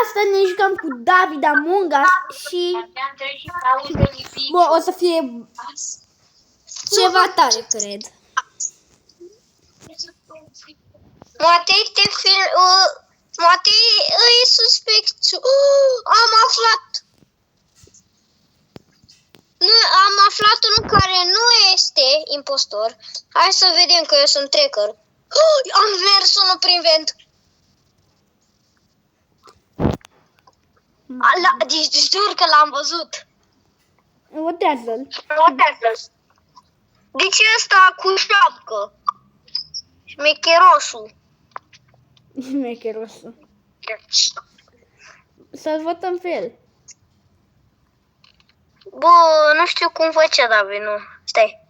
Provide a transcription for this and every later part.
asta ne jucăm cu David Among Us și bă, o să fie ceva tare, cred. Matei e suspect. Am aflat. Am aflat unul care nu este impostor. Hai să vedem că eu sunt tracker. Am mers unul prin vent. Deci jur că l-am văzut. Votează-l. Deci ăsta cu șapcă. Șmecherosul. Șmecherosul. Să-l votăm pe el. Bă, nu știu cum făcea David, nu. Stai.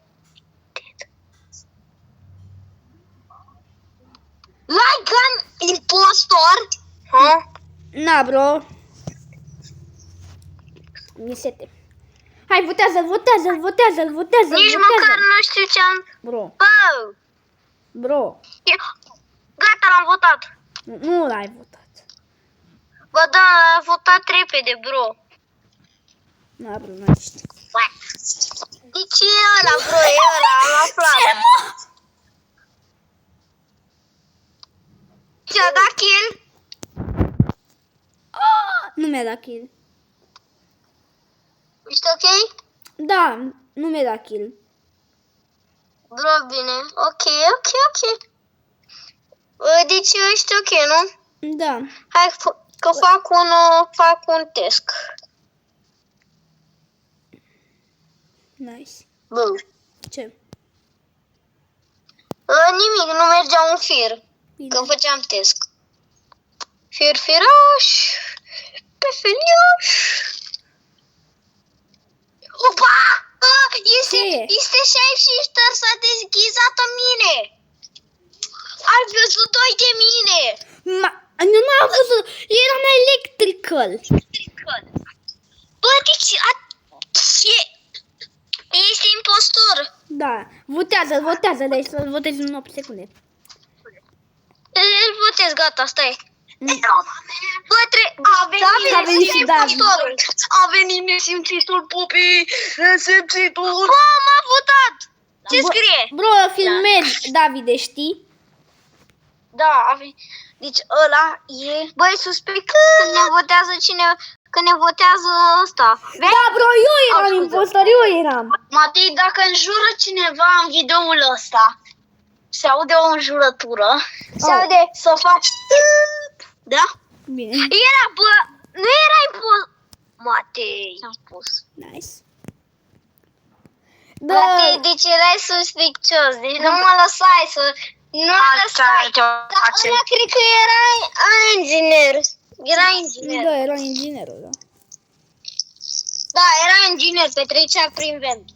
Like an impostor? Ha? Na, bro. Mi sete. Hai, votează-l. Nici măcar nu știu ce am... Bro. Bă, gata, l-am votat. Nu l-ai votat. Bă, da, l-am votat repede, bro. Na, bro, nu știu. De ce e ăla, bro? E ăla, am aflat. Ce, mă? Ți-a dat kill? Nu mi-a dat kill. Ești ok? Da, nu mi-a dat kill. Bro, bine. Ok. Deci ești ok, nu? Da. Hai că fac un test. Nice. Bă. Ce? Nimic, nu mergea un fir. Bine. Când făceam test. Firaș. Pe feliaș. Opa! Este shapeshifter, s-a deschizat în mine. Ai văzut doi de mine. Nu m-am văzut. Era mai electrical. Bă, deci... Este impostor. Da. Votează. Deci să-l votezi în 8 secunde. Îl votez, gata, stai. Bă, A venit și David. A venit nesimțitul, pupii. Nesimțitul. Bă, m-a votat. Ce scrie? Bro, filmezi, Davide, știi? Da, a venit. Deci ăla e... Băi, suspect când ne votează Când ne votează ăsta. Da, bro, eu eram impostor, eu eram. Matei, dacă înjură cineva în videoul ăsta, se aude o înjurătură, se aude să faci... Da? Bine. Era, bă, nu era impostor. Matei, am spus. Nice. Da. Matei, deci erai suspicios, deci nu mă lăsai să... Nu mă lăsai. Dar ăla cred că era inginer. Era inginer. Da, era inginerul, da. Da, era inginer, petrecea prin vent.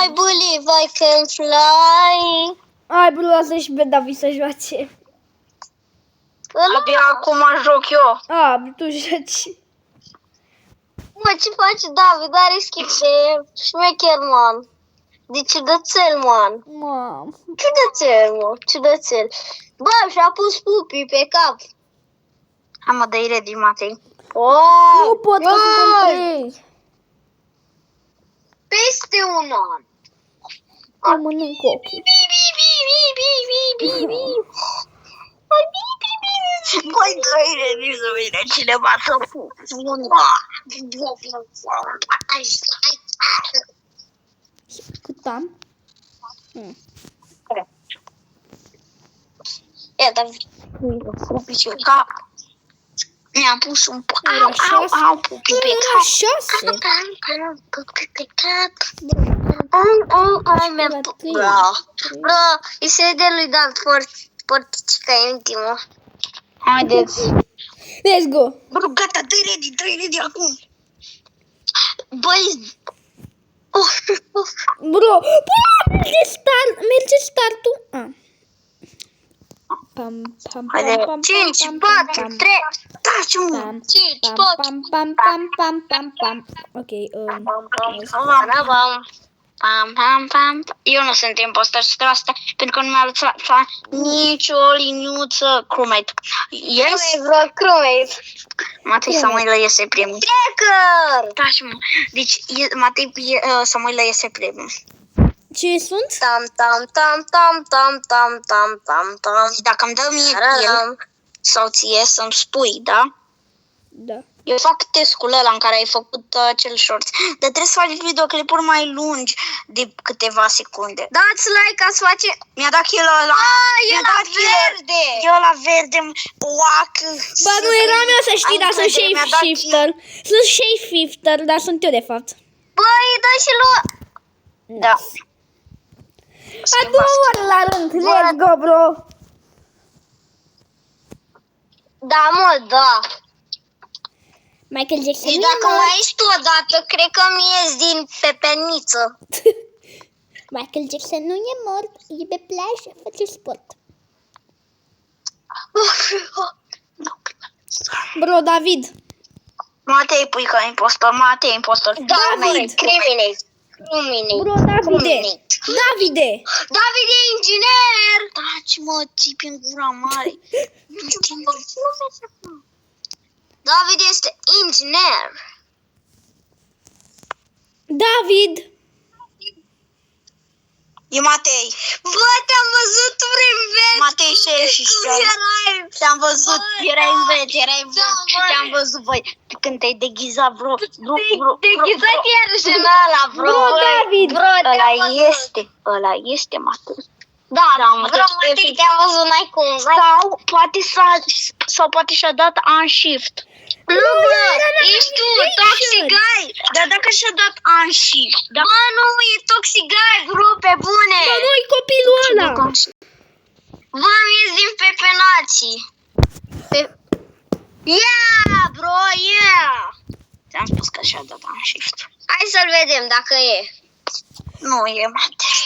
I believe I can fly. Hai, bro, lasă și pe David să joace. Abia acum joc eu. Tu joci. Mă, ce faci, David? Are schimb de șmecher, man. De ciudățel, man. Mam. Ciudățel, mă, ciudățel. Bă, și-a pus pupii pe cap. Hai, mă, dă-i ready, Matei. Nu pot, că suntem 3. Peste un an. Am mănânc ochii. Băi, dă-i ready să vină cineva să fuți. Cât am? Ia, David. Pupi pe cap. Mi-am pus un pupi pe cap. 6. Pupi pe cap. Mi-am pus. Bro, îi se de lui Dan porticica intimă. Haideți. Let's go. Bro, gata, dă-i ready acum. Băi. Bro, merge startul. Pam, pam, Haide, pam, 5, 4, 3, taci, 5, 4, pam. Ok, Pam, pam, pam. Eu nu sunt impostor 100% pentru că nu mi-a lăsat nicio liniuță. Crewmate. Yes? Crewmate. Matei Samuel iese primul. Tracker! Taci, mă. Deci Matei Samuel iese primul. Ce sunt? Tam, tam, tam, tam, tam, tam, tam, tam, tam. Dacă îmi dă mie el sau ție să-mi spui, da? Da. Eu fac testul ăla în care ai făcut acel shorts. Dar trebuie să faci videoclipuri mai lungi de câteva secunde. Dați like ca să face... Mi-a dat el ăla. e la verde! E ăla verde, oacă. Ba nu eram eu să știi, Am dar sunt încredere, mi-a dat shapeshifter. Sunt shapeshifter, dar sunt eu de fapt. Băi, dă și lui... Da. A doua oară la rând. Let's go, bro. Da, mă, da. Michael Jackson Și nu e dacă mort. mai ești tu odată, cred că mi ies din pepeniță. Michael Jackson nu e mort. E pe plajă, face sport. Bro, David. Matei pui ca impostor, Matei impostor. David. Crimine. Bro, Davide. Davide. David e inginer! Taci, mă, țipi în gura mare. David este inginer. David. E Matei. Bă, te-am văzut prin veci. Matei și te-am văzut, erai în veci, te-am văzut, băi, când te-ai deghizat, bro. Deghizat iarăși în ăla, bro. Bro, David. Ăla este Matei. Da, mă, bro, deci, te-am văzut, n-ai cum. Sau poate și-a dat unshift. Nu, bă, ești tu, Toxic Guy. Dar dacă și-a dat unshift, da? Bă, nu, e Toxic Guy, bro, pe bune. Bă, nu-i copilul ăla. Bă, mi ies din pepenații. Yeah, bro, yeah. Ți-am spus că și-a dat unshift. Hai să-l vedem dacă e. Nu e Matei.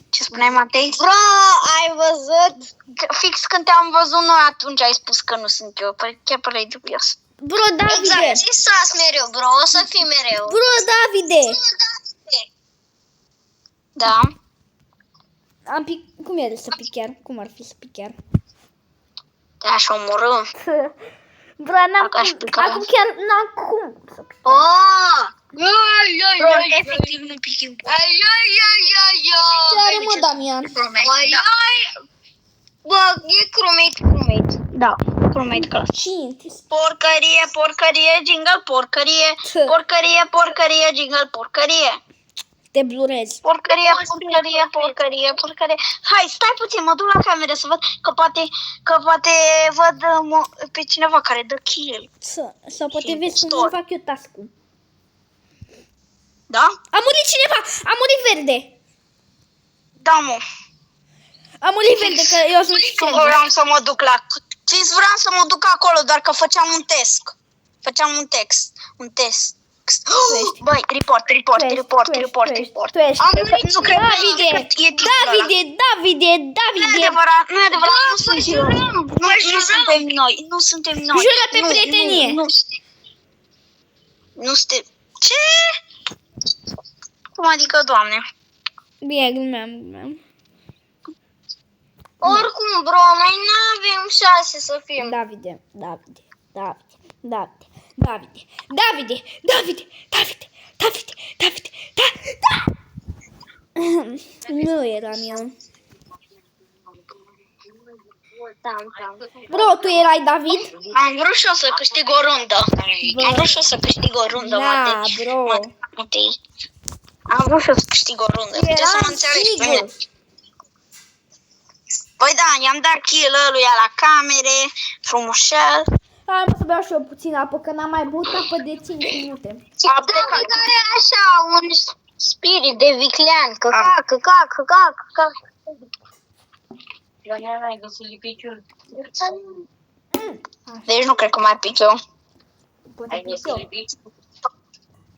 Ce spuneai, Matei? Bro, ai văzut? Fix când te-am văzut noi, atunci ai spus că nu sunt eu. Păi chiar păreai dubios. Bro, Davide. Exact, și sas mereu, bro, o să fii mereu. Bro, Davide. Da? Cum e să pic chiar? Cum ar fi să pic chiar? Te-aș omorâ. Bro, n-am Dacă aș cum. pica. Acum chiar n-am cum să pic. Oh! Bro, efectiv nu pichim. Ce are, mă, Damian? Bă, e crewmate. Da, crewmate class. Cinti. Porcărie, jingle, porcărie, jingle, porcărie. Te blurezi. Porcărie. Hai, stai puțin, mă duc la cameră să văd că poate văd pe cineva care dă kill. Sau poate Și vezi cum impostor. îmi fac eu task-ul. Da? A murit cineva! A murit verde! Da, mă. A murit verde, că eu sunt Că verde. vreau să mă duc la... Vreau să mă duc acolo, doar că făceam un test. Un test. ești. Băi, report. Tu ești. Am murit, nu cred că Davide! e tipul ăla. Davide! Nu e adevărat, nu sunt eu. Nu suntem noi. Jură pe prietenie. Nu suntem... Ce? Cum adică, Doamne? Bine, glumeam. Oricum, bro, noi n-avem 6 să fim. Davide. Nu eram eu. Bro, tu erai David? Am vrut și eu să câștig o rundă. Da, bro. Matei. Am vrut și eu să câștig o rundă. Ce să mă înțelegi pe mine? Păi da, i-am dat kill ăluia la camere, frumușel. Hai, mă, să beau și eu puțin apă, că n-am mai băut apă de 5 minute. A plecat. Care are așa un spirit de viclean, căca. Deci nu cred că mai pic eu. Poate pic eu.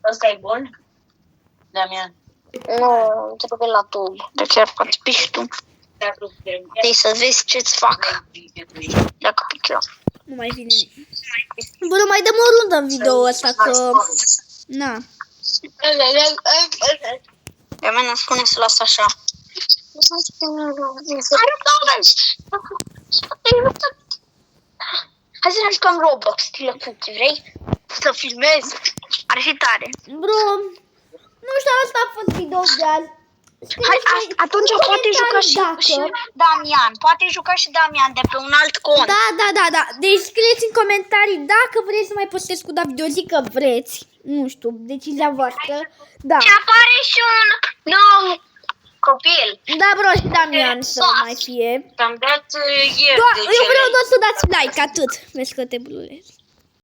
Ăsta e bun? Damian. Nu, trebuie la tub. De chiar poți pici tu. Deci să vezi ce-ți fac. Dacă pic eu. Nu mai vine. Bă, mai dăm o rundă în video ăsta, că... Na. Damian îmi spune să las așa. Hai să ne jucăm Roblox, stilă funcție, vrei? Să filmez. Ar fi tare. Bro, nu știu, asta a fost video de azi. Hai, atunci poate juca și Damian. Poate juca și Damian de pe un alt cont. Da. Deci scrieți în comentarii dacă vreți să mai postez cu David. Eu zic că vreți. Nu știu, decizia voastră. Da. Și apare și un nou copil. Da, bro, și Damian să mai fie. Am dat eu. Eu vreau doar să dați like, atât. Vezi că te blurezi.